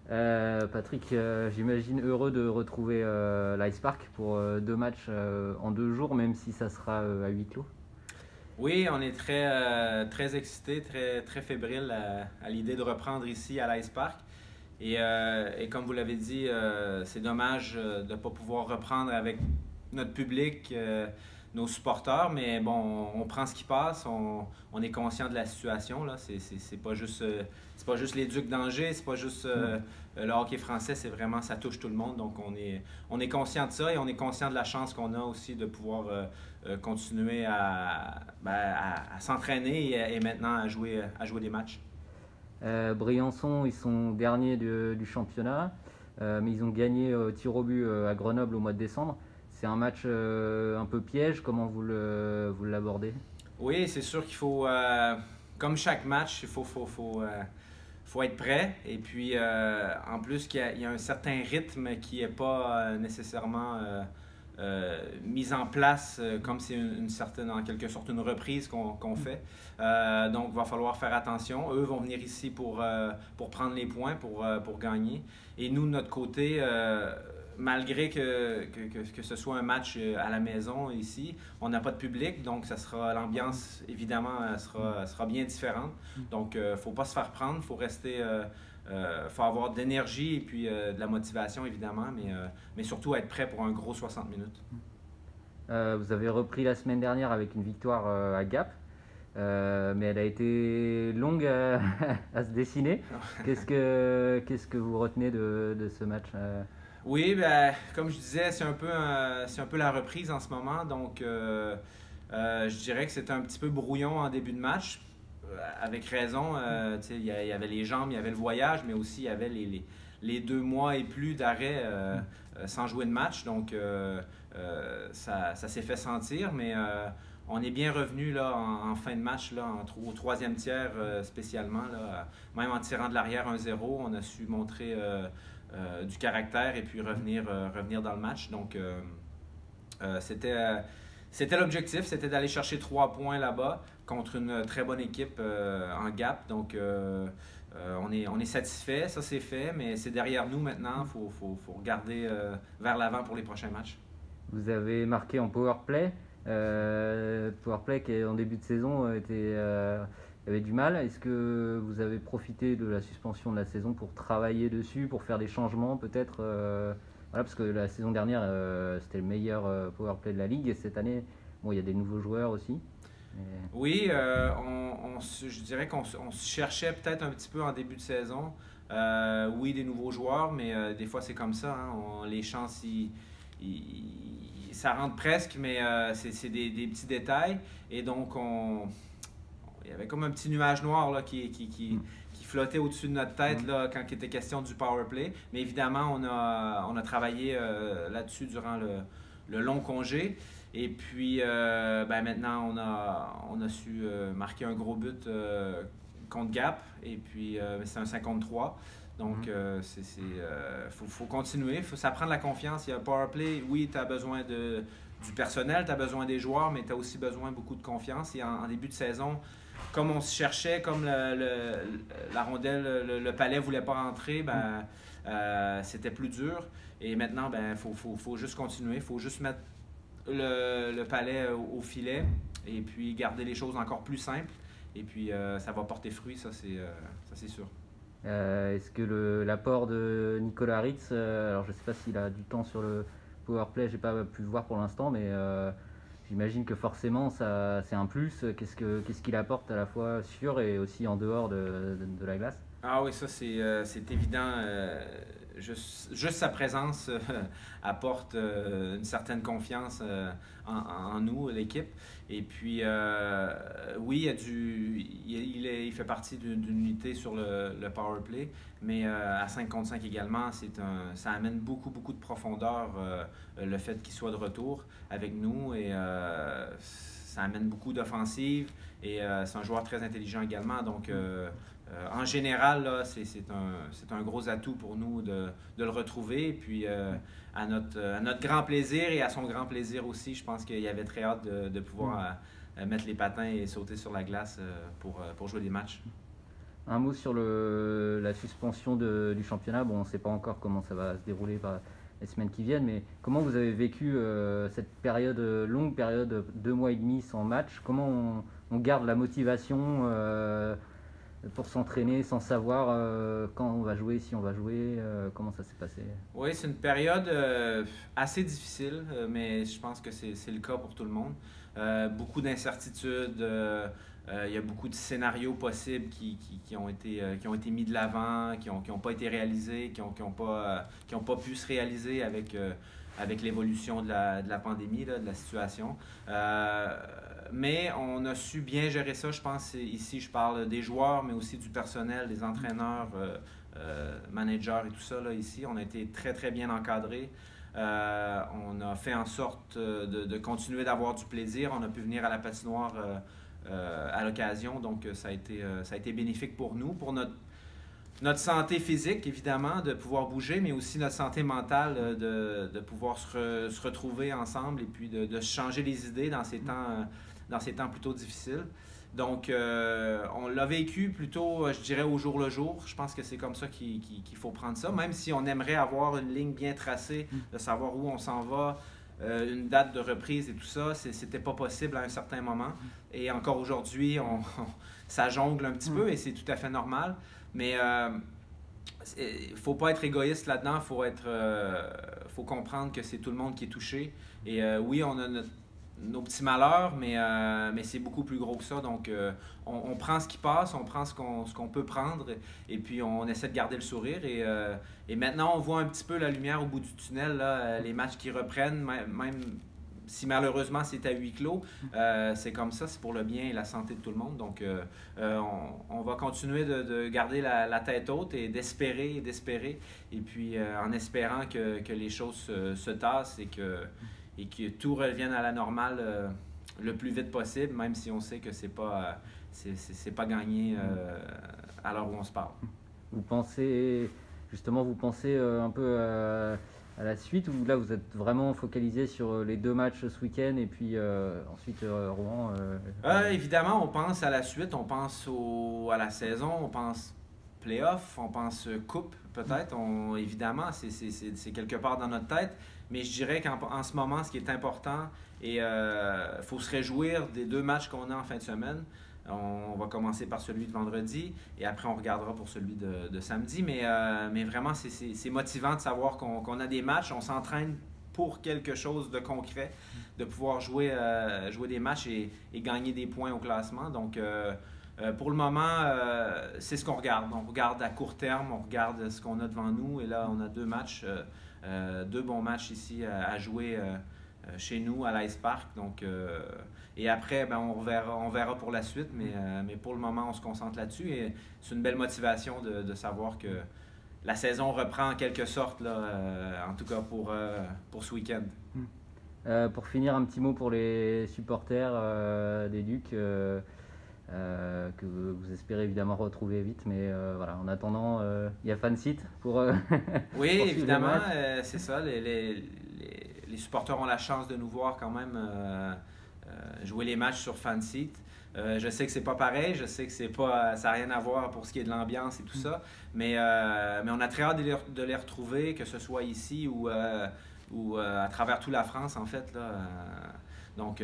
Patrick, j'imagine heureux de retrouver l'Ice Park pour deux matchs en 2 jours, même si ça sera à huis clos. Oui, on est très excités, très fébriles à l'idée de reprendre ici à l'Ice Park. Et comme vous l'avez dit, c'est dommage de ne pas pouvoir reprendre avec notre public, nos supporters, mais bon, on prend ce qui passe, on est conscient de la situation. Là. C'est pas juste les Ducs d'Angers, c'est pas juste le hockey français, c'est vraiment, ça touche tout le monde. Donc on est conscient de ça et on est conscient de la chance qu'on a aussi de pouvoir continuer à s'entraîner et maintenant à jouer des matchs. Briançon, ils sont derniers du championnat, mais ils ont gagné au tir au but à Grenoble au mois de décembre. C'est un match un peu piège, comment vous l'abordez? Oui, c'est sûr qu'il faut, comme chaque match, faut être prêt. Et puis, en plus, il y a un certain rythme qui n'est pas nécessairement mise en place comme c'est une certaine, en quelque sorte, une reprise qu'on fait. Donc, il va falloir faire attention. Eux vont venir ici pour prendre les points, pour gagner. Et nous, de notre côté, malgré que ce soit un match à la maison ici, on n'a pas de public, donc l'ambiance, évidemment, sera bien différente. Donc, il ne faut pas se faire prendre, il faut rester... faut avoir de l'énergie et puis de la motivation, évidemment, mais surtout être prêt pour un gros 60 minutes. Vous avez repris la semaine dernière avec une victoire à Gap, mais elle a été longue à se dessiner. Qu'est-ce que vous retenez de ce match? Oui, ben, comme je disais, c'est un peu la reprise en ce moment. Donc, je dirais que c'était un petit peu brouillon en début de match. Avec raison, il y avait les jambes, il y avait le voyage, mais aussi il y avait les 2 mois et plus d'arrêt sans jouer de match. Donc, ça s'est fait sentir, mais on est bien revenu là, en fin de match, là, au troisième tiers spécialement. Là, même en tirant de l'arrière 1-0, on a su montrer du caractère et puis revenir dans le match. Donc, c'était l'objectif, c'était d'aller chercher 3 points là-bas contre une très bonne équipe en Gap. Donc, on est satisfait, ça c'est fait, mais c'est derrière nous maintenant. Il faut regarder vers l'avant pour les prochains matchs. Vous avez marqué en power play. Power play qui en début de saison avait du mal. Est-ce que vous avez profité de la suspension de la saison pour travailler dessus, pour faire des changements peut-être voilà, parce que la saison dernière c'était le meilleur power play de la ligue et cette année, bon, il y a des nouveaux joueurs aussi. Mais... Oui, je dirais qu'on se cherchait peut-être un petit peu en début de saison. Oui, des nouveaux joueurs, mais des fois c'est comme ça. Hein, les chances, ça rentre presque, mais c'est des petits détails. Et donc, il y avait comme un petit nuage noir là, qui flottait au-dessus de notre tête là, quand il était question du power play. Mais évidemment, on a travaillé là-dessus durant le long congé. Et puis, maintenant, on a su marquer un gros but contre Gap. Et puis, c'est un 53. Donc, faut continuer. Ça prend de la confiance. Il y a un power play. Oui, tu as besoin du personnel, tu as besoin des joueurs, mais tu as aussi besoin beaucoup de confiance. Et en début de saison, comme on se cherchait, comme la rondelle, le palais ne voulait pas rentrer, c'était plus dur. Et maintenant, faut juste continuer. Il faut juste mettre le palais au filet et puis garder les choses encore plus simples. Et puis, ça va porter fruit, ça c'est sûr. Est-ce que l'apport de Nicolas Ritz, alors je ne sais pas s'il a du temps sur le powerplay, j'ai pas pu le voir pour l'instant, mais j'imagine que forcément ça c'est un plus. Qu'est-ce qu'il apporte à la fois sur et aussi en dehors de la glace? Ah oui, ça c'est évident. Juste sa présence apporte une certaine confiance en nous, l'équipe. Et puis, oui, il fait partie d'une unité sur le power play, mais à 5 contre 5 également, ça amène beaucoup de profondeur le fait qu'il soit de retour avec nous et ça amène beaucoup d'offensive et c'est un joueur très intelligent également. Donc, en général, là, c'est un gros atout pour nous de le retrouver. Et puis, à notre grand plaisir et à son grand plaisir aussi, je pense qu'il avait très hâte de pouvoir mettre les patins et sauter sur la glace pour jouer des matchs. Un mot sur la suspension du championnat. Bon, on ne sait pas encore comment ça va se dérouler par les semaines qui viennent, mais comment vous avez vécu cette période, longue période, 2 mois et demi sans match? Comment on garde la motivation pour s'entraîner sans savoir quand on va jouer, si on va jouer, comment ça s'est passé? Oui, c'est une période assez difficile, mais je pense que c'est le cas pour tout le monde. Beaucoup d'incertitudes, il y a beaucoup de scénarios possibles qui ont été mis de l'avant, qui ont pas été réalisés, qui ont pas pu se réaliser avec l'évolution de la pandémie, là, de la situation. Mais on a su bien gérer ça, je pense. Ici, je parle des joueurs, mais aussi du personnel, des entraîneurs, managers et tout ça. Là, ici, on a été très, très bien encadrés. On a fait en sorte de continuer d'avoir du plaisir. On a pu venir à la patinoire à l'occasion, donc ça a été bénéfique pour nous, pour notre santé physique, évidemment, de pouvoir bouger, mais aussi notre santé mentale, de pouvoir se retrouver ensemble et puis de se changer les idées dans ces temps plutôt difficiles. Donc, on l'a vécu plutôt, je dirais, au jour le jour. Je pense que c'est comme ça qu'il faut prendre ça, même si on aimerait avoir une ligne bien tracée, de savoir où on s'en va, une date de reprise et tout ça, c'était pas possible à un certain moment. Et encore aujourd'hui, ça jongle un petit peu et c'est tout à fait normal. Mais il ne faut pas être égoïste là-dedans, faut comprendre que c'est tout le monde qui est touché. Et oui, on a nos petits malheurs, mais c'est beaucoup plus gros que ça. Donc, on prend ce qui passe, on prend ce qu'on peut prendre, et puis on essaie de garder le sourire. Et maintenant, on voit un petit peu la lumière au bout du tunnel, là, les matchs qui reprennent, même si malheureusement c'est à huis clos, c'est comme ça, c'est pour le bien et la santé de tout le monde. Donc, on va continuer de garder la tête haute et d'espérer, et puis en espérant que les choses se tassent et que tout revienne à la normale le plus vite possible, même si on sait que c'est pas gagné à l'heure où on se parle. Vous pensez un peu à la suite, ou là vous êtes vraiment focalisé sur les 2 matchs ce week-end et puis ensuite Rouen? Évidemment, on pense à la suite, on pense à la saison, on pense playoff, on pense coupe peut-être. Évidemment, c'est quelque part dans notre tête. Mais je dirais qu'en ce moment, ce qui est important, et faut se réjouir des 2 matchs qu'on a en fin de semaine. On va commencer par celui de vendredi et après on regardera pour celui de samedi. Mais vraiment, c'est motivant de savoir qu'on a des matchs, on s'entraîne pour quelque chose de concret, de pouvoir jouer des matchs et gagner des points au classement. Donc, pour le moment, c'est ce qu'on regarde. On regarde à court terme, on regarde ce qu'on a devant nous. Et là, on a 2 matchs, 2 bons matchs ici à jouer chez nous à l'Ice Park. Donc, et après, ben, on verra pour la suite. Mais pour le moment, on se concentre là-dessus. Et c'est une belle motivation de savoir que la saison reprend en quelque sorte, là, en tout cas pour ce week-end. Pour finir, un petit mot pour les supporters des Ducs. Que vous espérez évidemment retrouver vite, mais voilà, en attendant, il y a Fansite pour oui, pour évidemment, c'est ça. Les supporters ont la chance de nous voir quand même jouer les matchs sur Fansite. Je sais que c'est pas pareil, je sais que ça n'a rien à voir pour ce qui est de l'ambiance et tout ça, mais on a très hâte de les retrouver, que ce soit ici ou à travers toute la France en fait, là. Donc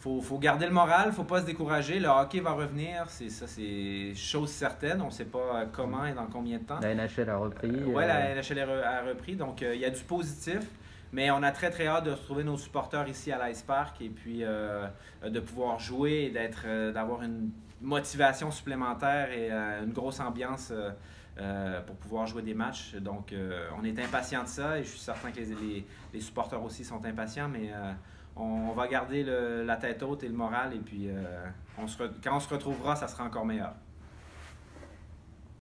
faut garder le moral, faut pas se décourager. Le hockey va revenir, c'est chose certaine. On ne sait pas comment et dans combien de temps. La NHL a repris. Oui, la NHL a repris. Donc, il y a du positif. Mais on a très, très hâte de retrouver nos supporters ici à l'Ice Park et puis de pouvoir jouer et d'avoir une motivation supplémentaire et une grosse ambiance pour pouvoir jouer des matchs. Donc, on est impatients de ça et je suis certain que les supporters aussi sont impatients, mais on va garder la tête haute et le moral et puis quand on se retrouvera, ça sera encore meilleur.